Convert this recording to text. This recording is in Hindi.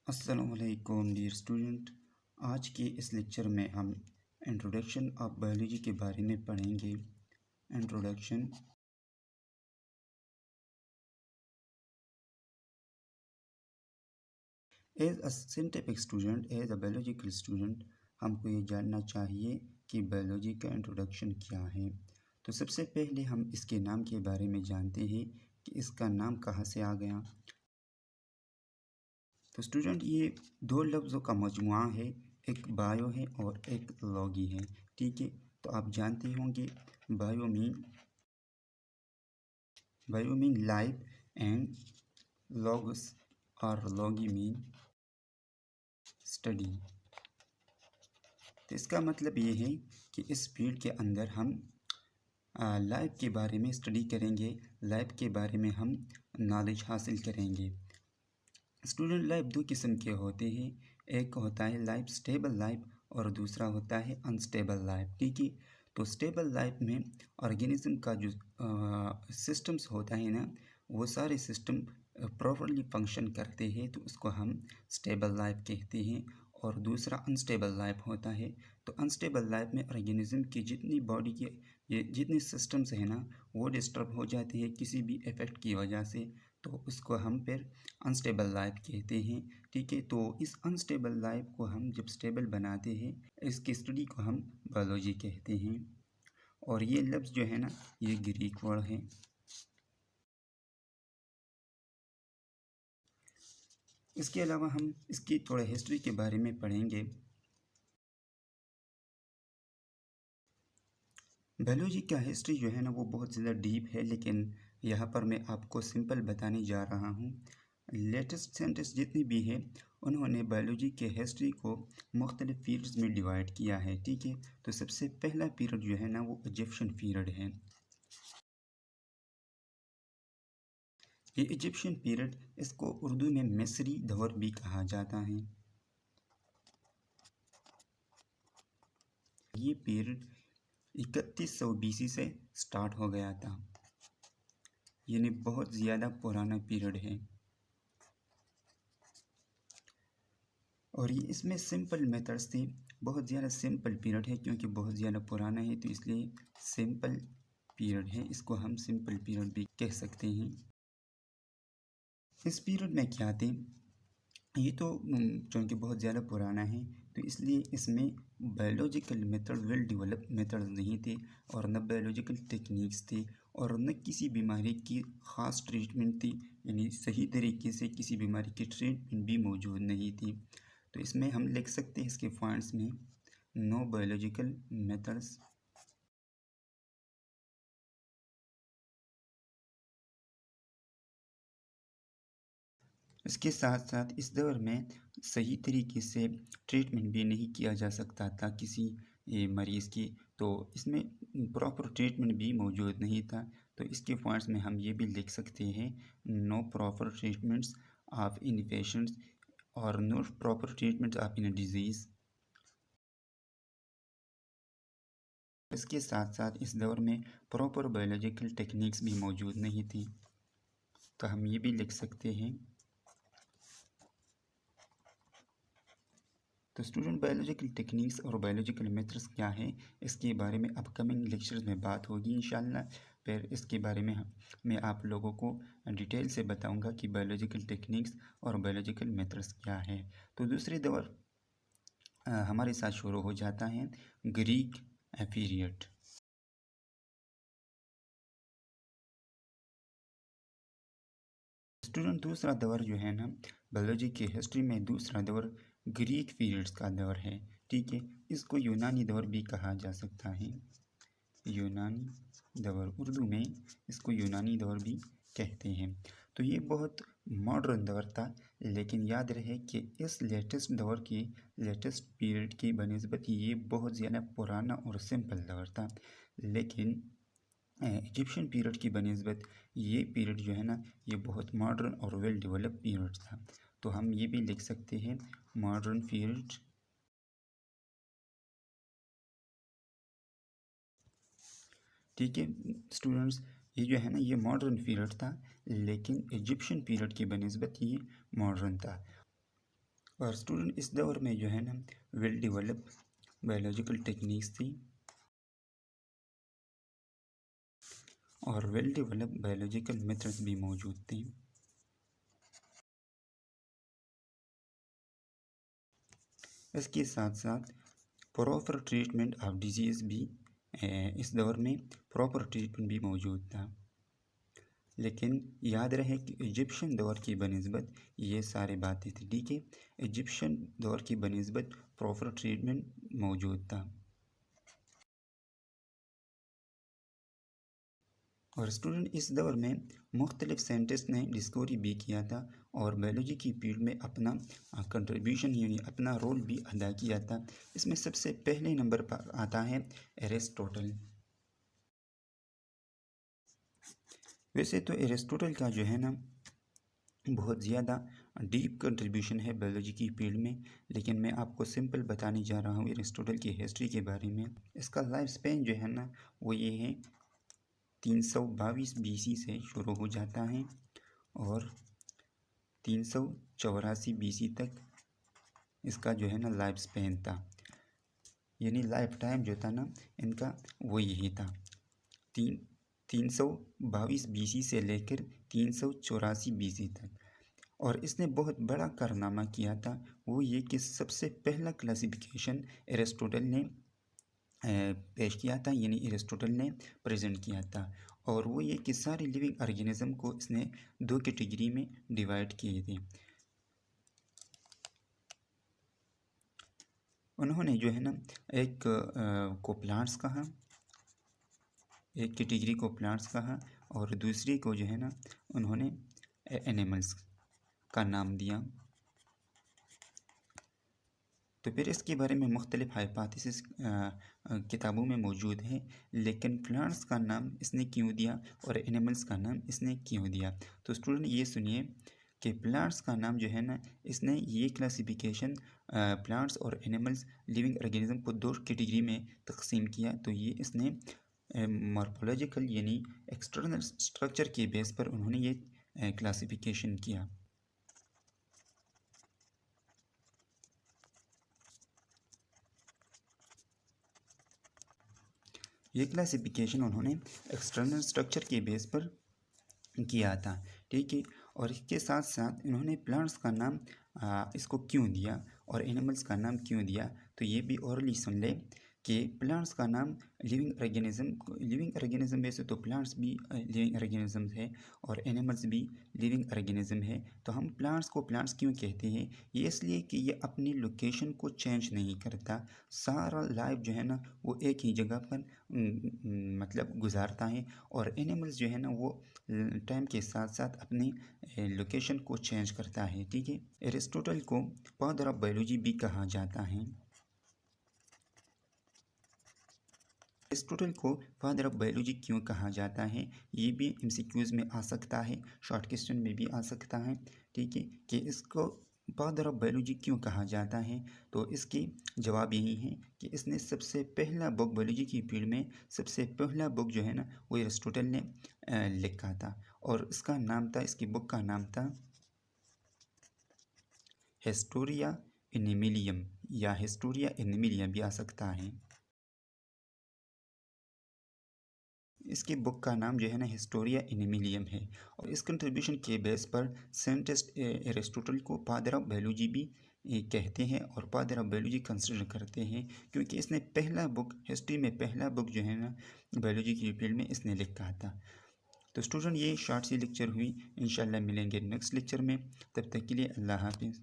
अस्सलामुअलैकुम डियर स्टूडेंट। आज के इस लेक्चर में हम इंट्रोडक्शन ऑफ बायोलॉजी के बारे में पढ़ेंगे। Introduction. As a scientific student, as a biological student, हमको ये जानना चाहिए कि बायोलॉजी का इंट्रोडक्शन क्या है। तो सबसे पहले हम इसके नाम के बारे में जानते हैं कि इसका नाम कहाँ से आ गया। तो स्टूडेंट, ये दो लफ्ज़ों का मजमुआ है, एक बायो है और एक लॉगी है। ठीक है, तो आप जानते होंगे bio mean life and logos और लॉगी मीन स्टडी। तो इसका मतलब ये है कि इस पीरियड के अंदर हम लाइफ के बारे में स्टडी करेंगे, लाइफ के बारे में हम नॉलेज हासिल करेंगे। स्टूडेंट, लाइफ दो किस्म के होते हैं, एक होता है लाइफ स्टेबल लाइफ और दूसरा होता है अनस्टेबल लाइफ। ठीक है, तो स्टेबल लाइफ में ऑर्गेनिज्म का जो सिस्टम्स होता है ना, वो सारे सिस्टम प्रॉपरली फंक्शन करते हैं, तो उसको हम स्टेबल लाइफ कहते हैं। और दूसरा अनस्टेबल लाइफ होता है। तो अनस्टेबल लाइफ में ऑर्गेनिज्म की जितनी बॉडी के ये जितने सिस्टम्स हैं ना, वो डिस्टर्ब हो जाते हैं किसी भी इफ़ेक्ट की वजह से, तो उसको हम फिर अनस्टेबल लाइफ कहते हैं। ठीक है, तो इस अनस्टेबल लाइफ को हम जब स्टेबल बनाते हैं, इसकी स्टडी को हम बायोलॉजी कहते हैं। और ये लफ्ज़ जो है ना, ये ग्रीक वर्ड है। इसके अलावा हम इसकी थोड़ा हिस्ट्री के बारे में पढ़ेंगे। बायोलॉजी का हिस्ट्री जो है ना, वो बहुत ज़्यादा डीप है, लेकिन यहाँ पर मैं आपको सिंपल बताने जा रहा हूँ। लेटेस्ट साइंटिस्ट जितने भी हैं, उन्होंने बायोलॉजी के हिस्ट्री को मुख्तलिफ पीरियड्स में डिवाइड किया है। ठीक है, तो सबसे पहला पीरियड जो है ना, वो इजिप्शियन पीरियड है। ये इजिप्शियन पीरियड, इसको उर्दू में मिस्री दौर भी कहा जाता है। ये पीरियड 3100 BC से स्टार्ट हो गया था, यानी बहुत ज़्यादा पुराना पीरियड है। और ये इसमें सिंपल मेथड्स थे, बहुत ज़्यादा सिंपल पीरियड है, क्योंकि बहुत ज़्यादा पुराना है तो इसलिए सिंपल पीरियड है, इसको हम सिंपल पीरियड भी कह सकते हैं। इस पीरियड में क्या थे, ये तो चूँकि बहुत ज़्यादा पुराना है, तो इसलिए इसमें biological method well develop method नहीं थे, और न बायोलॉजिकल टेक्निक्स थे, और न किसी बीमारी की ख़ास ट्रीटमेंट थी, यानी सही तरीके से किसी बीमारी की ट्रीटमेंट भी मौजूद नहीं थी। तो इसमें हम लिख सकते हैं इसके पॉइंट्स में, नो बायोलॉजिकल मेथड्स, इसके साथ साथ इस दौर में सही तरीके से ट्रीटमेंट भी नहीं किया जा सकता था किसी मरीज़ की, तो इसमें प्रॉपर ट्रीटमेंट भी मौजूद नहीं था। तो इसके पॉइंट्स में हम ये भी लिख सकते हैं, no proper treatments of in patients और no proper treatment of in disease. इसके साथ साथ इस दौर में प्रॉपर बायोलॉजिकल टेक्निक्स भी मौजूद नहीं थी, तो हम ये भी लिख सकते हैं। तो स्टूडेंट, बायोलॉजिकल टेक्निक्स और बायोलॉजिकल मेथड्स क्या है, इसके बारे में अपकमिंग लेक्चर्स में बात होगी इंशाल्लाह। फिर इसके बारे में मैं आप लोगों को डिटेल से बताऊंगा कि बायोलॉजिकल टेक्निक्स और बायोलॉजिकल मेथड्स क्या है। तो दूसरे दौर हमारे साथ शुरू हो जाता है ग्रीक पीरियड। स्टूडेंट, दूसरा दौर जो है ना बायोलॉजी की हिस्ट्री में, दूसरा दौर ग्रीक पीरियड्स का दौर है। ठीक है, इसको यूनानी दौर भी कहा जा सकता है। यूनानी दौर, उर्दू में इसको यूनानी दौर भी कहते हैं। तो ये बहुत मॉडर्न दौर था, लेकिन याद रहे कि इस लेटेस्ट दौर की, लेटेस्ट पीरियड की बनिस्बत ये बहुत ज़्यादा पुराना और सिंपल दौर था। लेकिन इजिप्शियन पीरियड की बनिस्बत ये पीरियड जो है ना, ये बहुत मॉडर्न और वेल डेवलप पीरियड था। तो हम ये भी लिख सकते हैं, मॉडर्न पीरियड। ठीक है स्टूडेंट्स, ये जो है ना, ये मॉडर्न पीरियड था, लेकिन इजिप्शियन पीरियड की बनिस्बत ये मॉडर्न था। और स्टूडेंट इस दौर में जो है ना वेल डेवलप बायोलॉजिकल टेक्निक्स थी और वेल डेवलप बायोलॉजिकल मेथड्स भी मौजूद थे। इसके साथ साथ प्रॉपर ट्रीटमेंट ऑफ डिजीज़ भी इस दौर में प्रॉपर ट्रीटमेंट भी मौजूद था। लेकिन याद रहे कि इजिप्शियन दौर की बनिस्बत ये सारी बातें थी, ठीक है। इजिप्शियन दौर की बनिस्बत प्रॉपर ट्रीटमेंट मौजूद था। और स्टूडेंट इस दौर में मुख्तलिफ साइंटिस्ट ने डिस्कवरी भी किया था और बायोलॉजी की फील्ड में अपना कंट्रीब्यूशन यानी अपना रोल भी अदा किया था। इसमें सबसे पहले नंबर पर आता है एरिस्टोटल। वैसे तो एरिस्टोटल का जो है ना बहुत ज़्यादा डीप कंट्रीब्यूशन है बायोलॉजी की फील्ड में, लेकिन मैं आपको सिंपल बताने जा रहा हूँ एरिस्टोटल की हिस्ट्री के बारे में। इसका लाइफ स्पेन जो है ना वो ये है 322 BC से शुरू हो जाता है और 384 BC तक इसका जो है ना लाइफ स्पेन था, यानी लाइफ टाइम जो था ना इनका वो यही था 322 BC से लेकर 384 BC तक। और इसने बहुत बड़ा कारनामा किया था, वो ये कि सबसे पहला क्लासिफिकेशन एरिस्टोटल ने पेश किया था, यानी एरिस्टोटल ने प्रेजेंट किया था। और वो ये कि सारे लिविंग ऑर्गेनिज्म को इसने 2 कैटेगरी में डिवाइड किए थे। उन्होंने जो है ना एक को प्लांट्स कहा, एक कैटेगरी को प्लांट्स कहा और दूसरी को जो है ना उन्होंने एनिमल्स का नाम दिया। तो फिर इसके बारे में मुख्तलिफ हाइपोथेसिस किताबों में मौजूद है, लेकिन प्लांट्स का नाम इसने क्यों दिया और एनिमल्स का नाम इसने क्यों दिया। तो स्टूडेंट ये सुनिए कि प्लांट्स का नाम जो है ना इसने ये क्लासिफिकेशन प्लांट्स और एनिमल्स लिविंग ऑर्गेनिज्म को 2 कैटेगरी में तकसीम किया। तो ये इसने मॉर्फोलॉजिकल यानी एक्सटर्नल स्ट्रक्चर के बेस पर उन्होंने ये क्लासिफिकेशन किया। ये क्लासिफिकेशन उन्होंने एक्सटर्नल स्ट्रक्चर के बेस पर किया था, ठीक है। और इसके साथ साथ इन्होंने प्लांट्स का नाम इसको क्यों दिया और एनिमल्स का नाम क्यों दिया, तो ये भी ओरली सुन ले कि प्लांट्स का नाम लिविंग ऑर्गेनिज्म वैसे तो प्लांट्स भी लिविंग ऑर्गेनिज्म है और एनिमल्स भी लिविंग ऑर्गेनिज्म है। तो हम प्लांट्स को प्लांट्स क्यों कहते हैं, ये इसलिए कि ये अपनी लोकेशन को चेंज नहीं करता, सारा लाइफ जो है ना वो एक ही जगह पर मतलब गुजारता है। और एनिमल्स जो है ना वो टाइम के साथ साथ अपनी लोकेशन को चेंज करता है, ठीक है। एरिस्टोटल को फादर ऑफ बायोलॉजी भी कहा जाता है। एरिस्टोटल को फादर ऑफ बायोलॉजी क्यों कहा जाता है, ये भी एमसीक्यूज में आ सकता है, शॉर्ट क्वेश्चन में भी आ सकता है, ठीक है। कि इसको फादर ऑफ बायोलॉजी क्यों कहा जाता है, तो इसकी जवाब यही है कि इसने सबसे पहला बुक बायोलॉजी की फील्ड में सबसे पहला बुक जो है ना वो एरिस्टोटल ने लिखा था और इसका नाम था, इसकी बुक का नाम था हिस्टोरिया एनिमिलियम या हिस्टोरिया एनिमिलिया भी आ सकता है। इसकी बुक का नाम जो है ना हिस्टोरिया एनिमिलियम है। और इस कंट्रीब्यूशन के बेस पर साइंटिस्ट एरिस्टोटल को फादर ऑफ बायोलॉजी भी कहते हैं और फादर ऑफ बायोलॉजी कंसिडर करते हैं, क्योंकि इसने पहला बुक हिस्ट्री में पहला बुक जो है ना बायोलॉजी की फील्ड में इसने लिखा था। तो स्टूडेंट ये शॉर्ट सी लेक्चर हुई, इंशाल्लाह मिलेंगे नेक्स्ट लेक्चर में, तब तक के लिए अल्लाह हाफिज़।